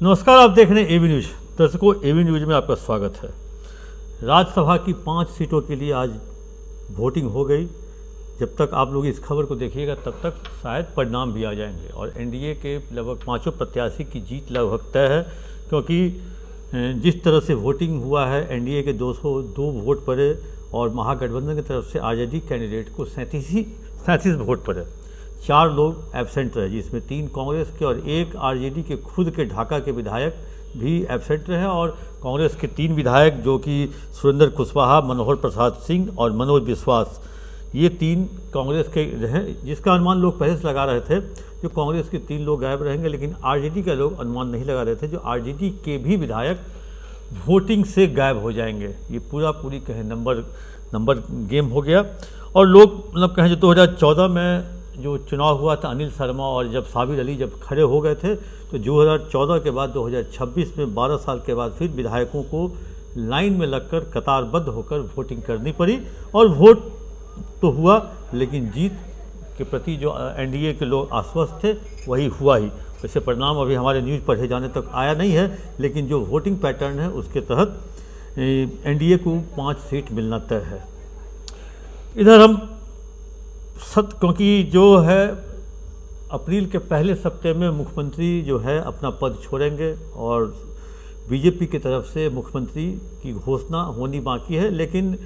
नमस्कार, आप देख रहे हैं एबी न्यूज। दर्शकों, एबी न्यूज में आपका स्वागत है। राज्यसभा की 5 सीटों के लिए आज वोटिंग हो गई। जब तक आप लोग इस खबर को देखिएगा तब तक शायद परिणाम भी आ जाएंगे और एनडीए के लगभग 5 प्रत्याशी की जीत लगभग तय है, क्योंकि जिस तरह से वोटिंग हुआ है एनडीए के 202 वोट पड़े और महागठबंधन की तरफ से आरजेडी कैंडिडेट को 37 वोट पड़े। 4 लोग एब्सेंट रहे, जिसमें 3 कांग्रेस के और 1 आरजेडी के खुद के ढाका के विधायक भी एब्सेंट रहे और कांग्रेस के 3 विधायक जो कि सुरेंद्र कुशवाहा, मनोहर प्रसाद सिंह और मनोज विश्वास, ये 3 कांग्रेस के रहे, जिसका अनुमान लोग पहले से लगा रहे थे जो कांग्रेस के 3 लोग गायब रहेंगे, लेकिन आरजेडी का लोग अनुमान नहीं लगा रहे थे जो आरजेडी के भी विधायक वोटिंग से गायब हो जाएंगे। ये पूरी कहें नंबर गेम हो गया और लोग मतलब कहें जो 2014 में जो चुनाव हुआ था अनिल शर्मा और जब साबिर अली जब खड़े हो गए थे, तो 2014 के बाद 2026 में 12 साल के बाद फिर विधायकों को लाइन में लगकर कतारबद्ध होकर वोटिंग करनी पड़ी और वोट तो हुआ, लेकिन जीत के प्रति जो एनडीए के लोग आश्वस्त थे वही हुआ ही। वैसे परिणाम अभी हमारे न्यूज़ पढ़े जाने तक आया नहीं है, लेकिन जो वोटिंग पैटर्न है उसके तहत एनडीए को 5 सीट मिलना तय है। इधर हम क्योंकि जो है अप्रैल के पहले सप्ताह में मुख्यमंत्री जो है अपना पद छोड़ेंगे और बीजेपी की तरफ से मुख्यमंत्री की घोषणा होनी बाकी है, लेकिन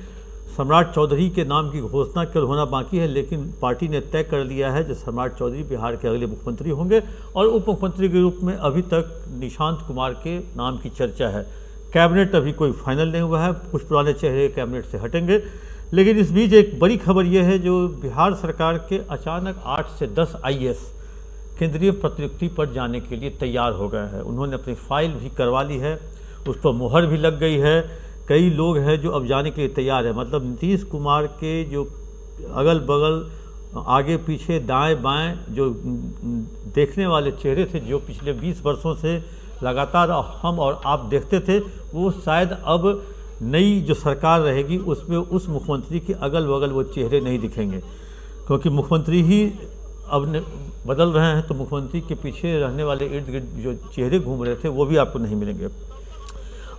सम्राट चौधरी के नाम की घोषणा कल होना बाकी है, लेकिन पार्टी ने तय कर लिया है जो सम्राट चौधरी बिहार के अगले मुख्यमंत्री होंगे और उप मुख्यमंत्री के रूप में अभी तक निशांत कुमार के नाम की चर्चा है। कैबिनेट अभी कोई फाइनल नहीं हुआ है, कुछ पुराने चेहरे कैबिनेट से हटेंगे, लेकिन इस बीच एक बड़ी खबर यह है जो बिहार सरकार के अचानक 8 से 10 आईएएस केंद्रीय प्रतिनियुक्ति पर जाने के लिए तैयार हो गए हैं। उन्होंने अपनी फाइल भी करवा ली है, उस पर मुहर भी लग गई है। कई लोग हैं जो अब जाने के लिए तैयार है। मतलब नीतीश कुमार के जो अगल बगल आगे पीछे दाएं बाएं जो देखने वाले चेहरे थे, जो पिछले 20 वर्षों से लगातार हम और आप देखते थे, वो शायद अब नई जो सरकार रहेगी उसमें उस मुख्यमंत्री के अगल बगल वो चेहरे नहीं दिखेंगे, क्योंकि मुख्यमंत्री ही अब बदल रहे हैं, तो मुख्यमंत्री के पीछे रहने वाले इर्द गिर्द जो चेहरे घूम रहे थे वो भी आपको नहीं मिलेंगे।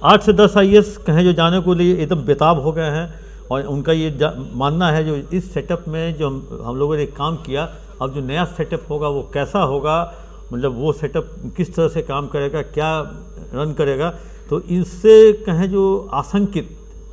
8 से 10 आईएएस कहें जो जाने को लिए एकदम बेताब हो गए हैं और उनका ये मानना है जो इस सेटअप में जो हम लोगों ने काम किया, अब जो नया सेटअप होगा वो कैसा होगा, मतलब वो सेटअप किस तरह से काम करेगा, क्या रन करेगा, तो इससे कहें जो आशंकित,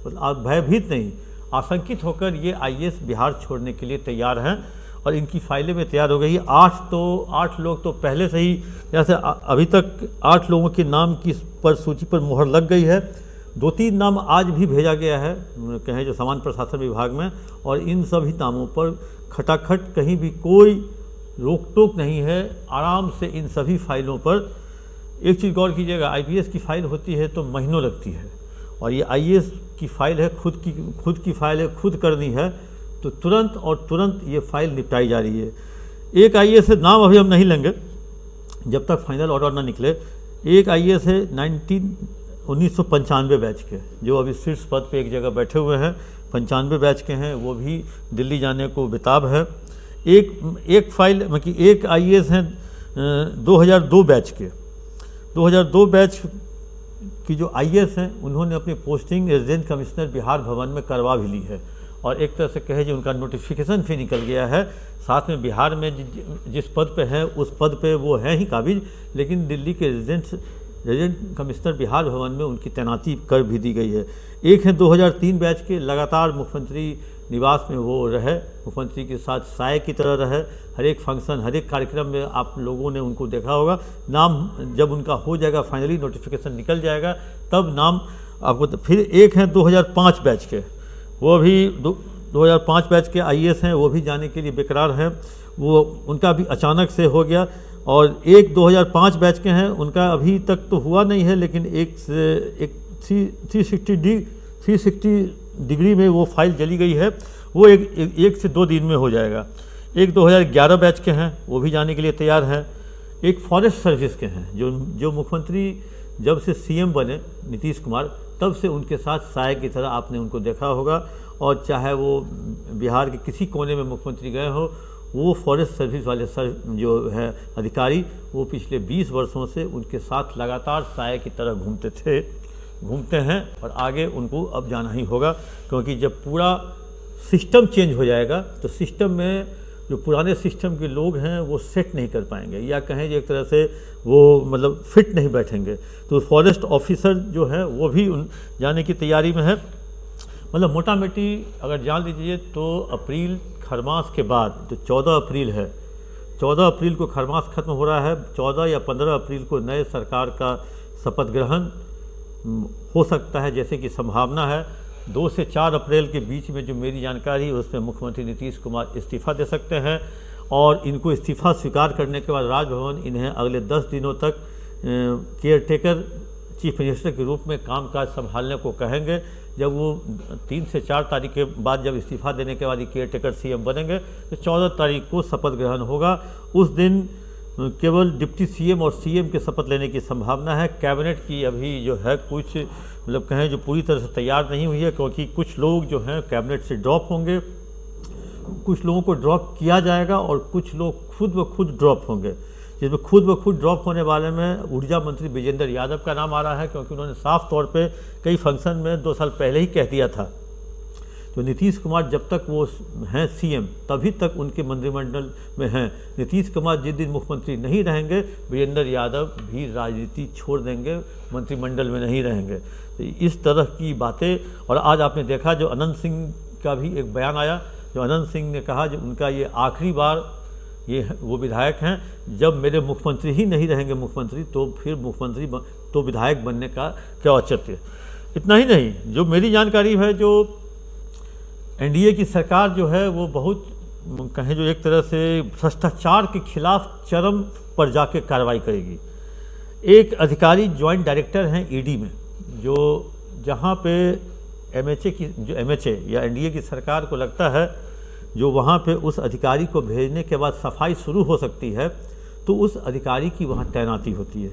मतलब भयभीत नहीं, आशंकित होकर ये आईएएस बिहार छोड़ने के लिए तैयार हैं और इनकी फाइलें में तैयार हो गई। 8 लोग तो पहले से ही, जैसे अभी तक 8 लोगों के नाम की पर सूची पर मुहर लग गई है। 2-3 नाम आज भी भेजा गया है कहें जो सामान्य प्रशासन विभाग में, और इन सभी नामों पर खटाखट कहीं भी कोई रोक टोक नहीं है। आराम से इन सभी फाइलों पर, एक चीज़ गौर कीजिएगा, आईपीएस की फाइल होती है तो महीनों लगती है और ये आईएएस की फाइल है, खुद की फाइल है, खुद करनी है, तो तुरंत ये फाइल निपटाई जा रही है। एक आईएएस है, नाम अभी हम नहीं लेंगे जब तक फाइनल ऑर्डर ना निकले। एक आईएएस है 1995 बैच के, जो अभी शीर्ष पद पे एक जगह बैठे हुए हैं, 95 बैच के हैं, वो भी दिल्ली जाने को बेताब है। एक फाइल मतलब एक आईएएस हैं 2002 बैच के, 2002 बैच की जो आईएएस हैं उन्होंने अपनी पोस्टिंग रेजिडेंट कमिश्नर बिहार भवन में करवा भी ली है और एक तरह से कहे जो उनका नोटिफिकेशन भी निकल गया है। साथ में बिहार में जिस पद पे है उस पद पे वो हैं ही काबिज, लेकिन दिल्ली के रेजिडेंट कमिश्नर बिहार भवन में उनकी तैनाती कर भी दी गई है। एक है 2003 बैच के, लगातार मुख्यमंत्री निवास में वो रहे, मुख्यमंत्री के साथ साय की तरह रहे, हर एक फंक्शन हर एक कार्यक्रम में आप लोगों ने उनको देखा होगा। नाम जब उनका हो जाएगा, फाइनली नोटिफिकेशन निकल जाएगा, तब नाम आपको। फिर एक हैं 2005 बैच के, वो भी 2005 बैच के आईएएस हैं, वो भी जाने के लिए बेकरार हैं, वो उनका भी अचानक से हो गया। और एक 2005 बैच के हैं, उनका अभी तक तो हुआ नहीं है, लेकिन एक 360 डिग्री में वो फाइल जली गई है, वो एक से 2 दिन में हो जाएगा। एक 2011 बैच के हैं, वो भी जाने के लिए तैयार हैं। एक फॉरेस्ट सर्विस के हैं, जो मुख्यमंत्री जब से सीएम बने नीतीश कुमार, तब से उनके साथ साय की तरह आपने उनको देखा होगा, और चाहे वो बिहार के किसी कोने में मुख्यमंत्री गए हो, वो फॉरेस्ट सर्विस वाले जो है अधिकारी, वो पिछले 20 वर्षों से उनके साथ लगातार साए की तरह घूमते हैं और आगे उनको अब जाना ही होगा, क्योंकि जब पूरा सिस्टम चेंज हो जाएगा तो सिस्टम में जो पुराने सिस्टम के लोग हैं वो सेट नहीं कर पाएंगे, या कहें एक तरह से वो मतलब फिट नहीं बैठेंगे। तो फॉरेस्ट ऑफिसर जो है वो भी उन जाने की तैयारी में है। मतलब मोटा मोटी अगर जान लीजिए तो अप्रैल खरमास के बाद जो 14 अप्रैल है, 14 अप्रैल को खरमास खत्म हो रहा है, 14 या 15 अप्रैल को नए सरकार का शपथ ग्रहण हो सकता है जैसे कि संभावना है। 2 से 4 अप्रैल के बीच में जो मेरी जानकारी है उसमें मुख्यमंत्री नीतीश कुमार इस्तीफ़ा दे सकते हैं, और इनको इस्तीफ़ा स्वीकार करने के बाद राजभवन इन्हें अगले 10 दिनों तक केयरटेकर चीफ मिनिस्टर के रूप में कामकाज संभालने को कहेंगे। जब वो 3 से 4 तारीख के बाद जब इस्तीफ़ा देने के बाद ये केयरटेकर सीएम बनेंगे तो 14 तारीख को शपथ ग्रहण होगा। उस दिन केवल डिप्टी सीएम और सीएम के शपथ लेने की संभावना है। कैबिनेट की अभी जो है कुछ मतलब कहें जो पूरी तरह से तैयार नहीं हुई है, क्योंकि कुछ लोग जो हैं कैबिनेट से ड्रॉप होंगे, कुछ लोगों को ड्रॉप किया जाएगा और कुछ लोग खुद ब खुद ड्रॉप होंगे। जिसमें खुद ब खुद ड्रॉप होने वाले में ऊर्जा मंत्री विजेंद्र यादव का नाम आ रहा है, क्योंकि उन्होंने साफ तौर पे कई फंक्शन में 2 साल पहले ही कह दिया था। तो नीतीश कुमार जब तक वो हैं सीएम तभी तक उनके मंत्रिमंडल में हैं। नीतीश कुमार जिस दिन मुख्यमंत्री नहीं रहेंगे, विजेंद्र यादव भी राजनीति छोड़ देंगे, मंत्रिमंडल में नहीं रहेंगे। तो इस तरह की बातें। और आज आपने देखा जो अनंत सिंह का भी एक बयान आया, जो अनंत सिंह ने कहा जो उनका ये आखिरी बार ये वो विधायक हैं, जब मेरे मुख्यमंत्री ही नहीं रहेंगे मुख्यमंत्री तो फिर मुख्यमंत्री तो विधायक बनने का क्या औचित्य। इतना ही नहीं, जो मेरी जानकारी है जो एनडीए की सरकार जो है वो बहुत कहें जो एक तरह से भ्रष्टाचार के खिलाफ चरम पर जाके कार्रवाई करेगी। एक अधिकारी जॉइंट डायरेक्टर हैं ईडी में, जो जहाँ पे एमएचए या एनडीए की सरकार को लगता है जो वहाँ पे उस अधिकारी को भेजने के बाद सफाई शुरू हो सकती है, तो उस अधिकारी की वहाँ तैनाती होती है।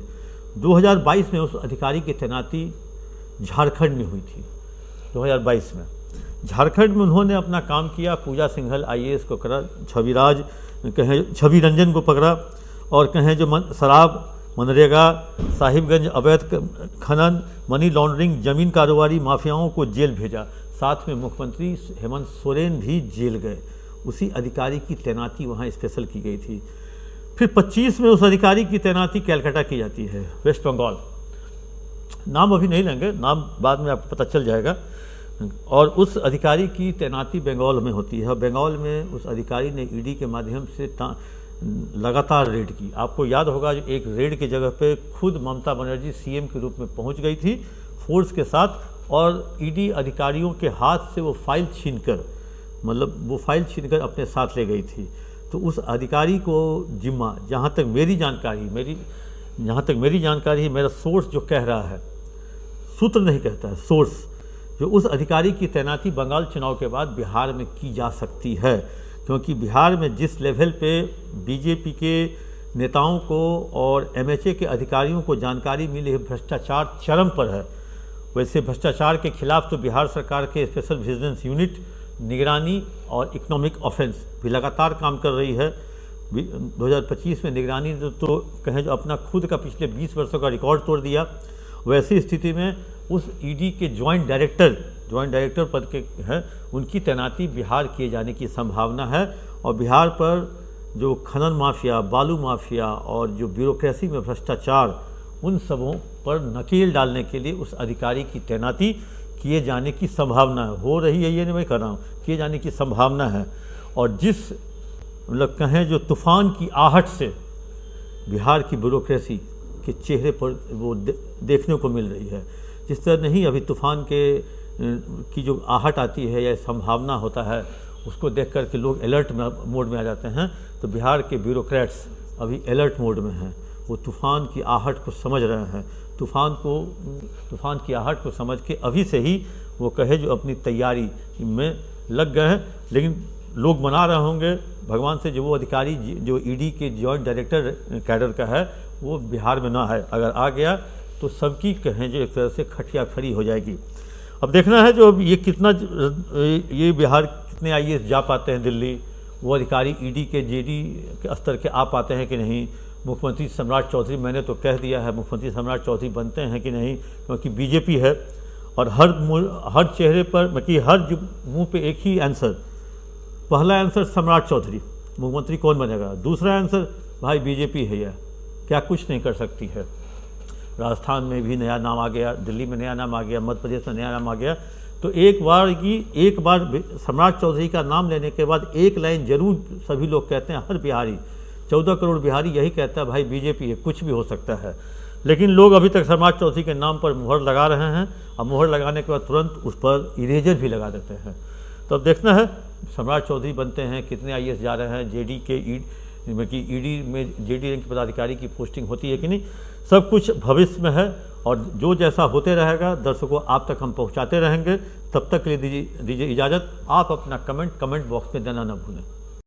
2022 में उस अधिकारी की तैनाती झारखंड में हुई थी। 2022 में झारखंड में उन्होंने अपना काम किया, पूजा सिंघल आईएएस को करा, छवि रंजन को पकड़ा, और कहें जो शराब, मनरेगा, साहिबगंज अवैध खनन, मनी लॉन्ड्रिंग, जमीन कारोबारी माफियाओं को जेल भेजा। साथ में मुख्यमंत्री हेमंत सोरेन भी जेल गए। उसी अधिकारी की तैनाती वहाँ स्पेशल की गई थी। फिर 25 में उस अधिकारी की तैनाती कलकत्ता की जाती है, वेस्ट बंगाल। नाम अभी नहीं लेंगे, नाम बाद में आपको पता चल जाएगा। और उस अधिकारी की तैनाती बंगाल में होती है। बंगाल में उस अधिकारी ने ईडी के माध्यम से लगातार रेड की। आपको याद होगा जो एक रेड की जगह पे खुद ममता बनर्जी सीएम के रूप में पहुंच गई थी फोर्स के साथ, और ईडी अधिकारियों के हाथ से वो फाइल छीनकर अपने साथ ले गई थी। तो उस अधिकारी को जिम्मा, जहाँ तक मेरी जानकारी है, मेरा सोर्स जो कह रहा है, सूत्र नहीं कहता है, सोर्स, जो उस अधिकारी की तैनाती बंगाल चुनाव के बाद बिहार में की जा सकती है, क्योंकि बिहार में जिस लेवल पे बीजेपी के नेताओं को और एमएचए के अधिकारियों को जानकारी मिली है भ्रष्टाचार चरम पर है, वैसे भ्रष्टाचार के खिलाफ तो बिहार सरकार के स्पेशल विजिलेंस यूनिट निगरानी और इकोनॉमिक ऑफेंस भी लगातार काम कर रही है। 2025 में निगरानी ने तो कहें जो अपना खुद का पिछले 20 वर्षों का रिकॉर्ड तोड़ दिया। वैसी स्थिति में उस ईडी के जॉइंट डायरेक्टर पद के हैं, उनकी तैनाती बिहार किए जाने की संभावना है। और बिहार पर जो खनन माफिया, बालू माफिया और जो ब्यूरोक्रेसी में भ्रष्टाचार, उन सबों पर नकेल डालने के लिए उस अधिकारी की तैनाती किए जाने की संभावना है। हो रही है ये नहीं मैं कर रहा हूँ, किए जाने की संभावना है। और जिस मतलब कहें जो तूफान की आहट से बिहार की ब्यूरोक्रेसी के चेहरे पर वो देखने को मिल रही है, जिस तरह नहीं अभी तूफान की जो आहट आती है या संभावना होता है, उसको देख कर के लोग अलर्ट मोड में आ जाते हैं। तो बिहार के ब्यूरोक्रेट्स अभी अलर्ट मोड में हैं, वो तूफ़ान की आहट को समझ रहे हैं। तूफ़ान की आहट को समझ के अभी से ही वो कहे जो अपनी तैयारी में लग गए हैं। लेकिन लोग मना रहे होंगे भगवान से जो वो अधिकारी जो ईडी के जॉइंट डायरेक्टर कैडर का है वो बिहार में ना है। अगर आ गया तो सबकी कहें जो एक तरह से खटिया खड़ी हो जाएगी। अब देखना है जो अब ये बिहार कितने आईएएस जा पाते हैं दिल्ली, वो अधिकारी ईडी के जेडी के स्तर के आ पाते हैं कि नहीं। मुख्यमंत्री सम्राट चौधरी, मैंने तो कह दिया है मुख्यमंत्री सम्राट चौधरी बनते हैं कि नहीं, क्योंकि बीजेपी है और हर चेहरे पर मतलब हर मुंह पे एक ही आंसर। पहला आंसर सम्राट चौधरी, मुख्यमंत्री कौन बनेगा। दूसरा आंसर भाई बीजेपी है या क्या कुछ नहीं कर सकती है। राजस्थान में भी नया नाम आ गया, दिल्ली में नया नाम आ गया, मध्य प्रदेश में नया नाम आ गया। तो एक बार सम्राट चौधरी का नाम लेने के बाद एक लाइन जरूर सभी लोग कहते हैं, हर बिहारी 14 करोड़ बिहारी यही कहता है भाई बीजेपी है, कुछ भी हो सकता है। लेकिन लोग अभी तक सम्राट चौधरी के नाम पर मुहर लगा रहे हैं और मुहर लगाने के बाद तुरंत उस पर इरेजर भी लगा देते हैं। तो अब देखना है सम्राट चौधरी बनते हैं, कितने आईएएस जा रहे हैं, जेडी के ईडी में जेडी रैंक के पदाधिकारी की पोस्टिंग होती है कि नहीं, सब कुछ भविष्य में है। और जो जैसा होते रहेगा दर्शकों आप तक हम पहुंचाते रहेंगे। तब तक के लिए दीजिए इजाज़त। आप अपना कमेंट बॉक्स में देना न भूलें।